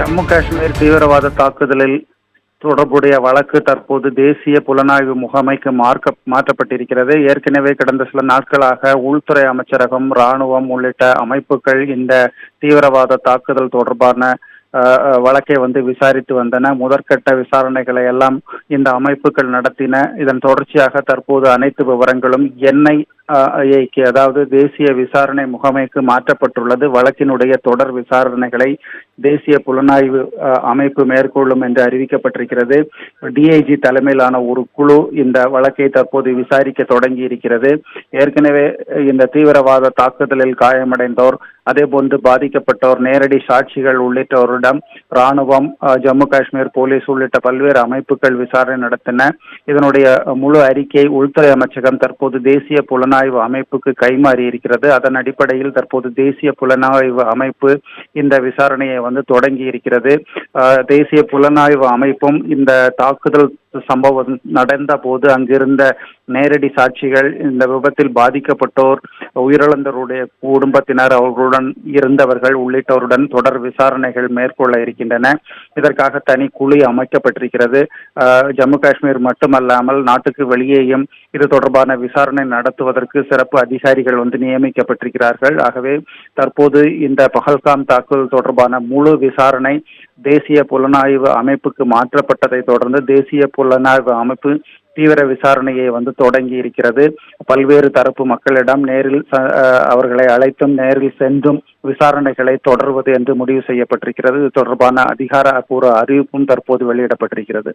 ஜம்மு காஷ்மீர் தீவிரவாத தாக்குதலில் தொடர்புடைய வழக்கு தற்போது தேசிய புலனாய்வு முகமைக்கு மாற்றப்பட்டிருக்கிறது. ஏற்கனவே கடந்த சில நாட்களாக உள்துறை அமைச்சரகம், இராணுவம் உள்ளிட்ட அமைப்புகள் இந்த தீவிரவாத தாக்குதல் தொடர்பான வழக்கை விசாரித்து வந்தன. முதற்கட்ட விசாரணைகளை எல்லாம் இந்த அமைப்புகள் நடத்தின. இதன் தொடர்ச்சியாக தற்போது அனைத்து விவரங்களும் NIA அதாவது தேசிய விசாரணை முகமைக்கு மாற்றப்பட்டுள்ளது. வழக்கினுடைய தொடர் விசாரணைகளை தேசிய புலனாய்வு அமைப்பு மேற்கொள்ளும் என்று அறிவிக்கப்பட்டிருக்கிறது. DIG தலைமையிலான ஒரு குழு இந்த வழக்கை தற்போது விசாரிக்க தொடங்கி இருக்கிறது. ஏற்கனவே இந்த தீவிரவாத தாக்குதலில் காயமடைந்தோர், அதே போன்று பாதிக்கப்பட்டோர், நேரடி சாட்சிகள் உள்ளிட்டோரிடம் இராணுவம், ஜம்மு காஷ்மீர் போலீஸ் உள்ளிட்ட பல்வேறு அமைப்புகள் விசாரணை நடத்தின. இதனுடைய முழு அறிக்கை உள்துறை அமைச்சகம் தற்போது தேசிய புலனாய்வு அமைப்புக்கு கைமாறி இருக்கிறது. அதன் அடிப்படையில் தற்போது தேசிய புலனாய்வு அமைப்பு இந்த விசாரணையை தொடங்கி இருக்கிறது. தேசிய புலனாய்வு அமைப்பும் இந்த தாக்குதல் சம்பவம் நடந்த போது அங்கிருந்த நேரடி சாட்சிகள், இந்த விபத்தில் பாதிக்கப்பட்டோர், உயிரிழந்தவருடைய குடும்பத்தினர், அவர்களுடன் இருந்தவர்கள் உள்ளிட்டோருடன் தொடர் விசாரணைகள் மேற்கொள்ள இருக்கின்றன. இதற்காக தனி குழு அமைக்கப்பட்டிருக்கிறது. ஜம்மு காஷ்மீர் மட்டுமல்லாமல் நாட்டுக்கு வெளியேயும் இது தொடர்பான விசாரணை நடத்துவதற்கு சிறப்பு அதிகாரிகள் நியமிக்கப்பட்டிருக்கிறார்கள். ஆகவே தற்போது இந்த பஹல்காம் தாக்குதல் தொடர்பான முழு விசாரணை தேசிய புலனாய்வு அமைப்புக்கு மாற்றப்பட்டதை தொடர்ந்து தேசிய புலனாய்வு அமைப்பு தீவிர விசாரணையை தொடங்கி இருக்கிறது. பல்வேறு தரப்பு மக்களிடம் நேரில் அவர்களை அழைத்தும் நேரில் சென்றும் விசாரணைகளை தொடர்வது என்று முடிவு செய்யப்பட்டிருக்கிறது. இது தொடர்பான அதிகாரப்பூர்வ அறிவிப்பும் தற்போது வெளியிடப்பட்டிருக்கிறது.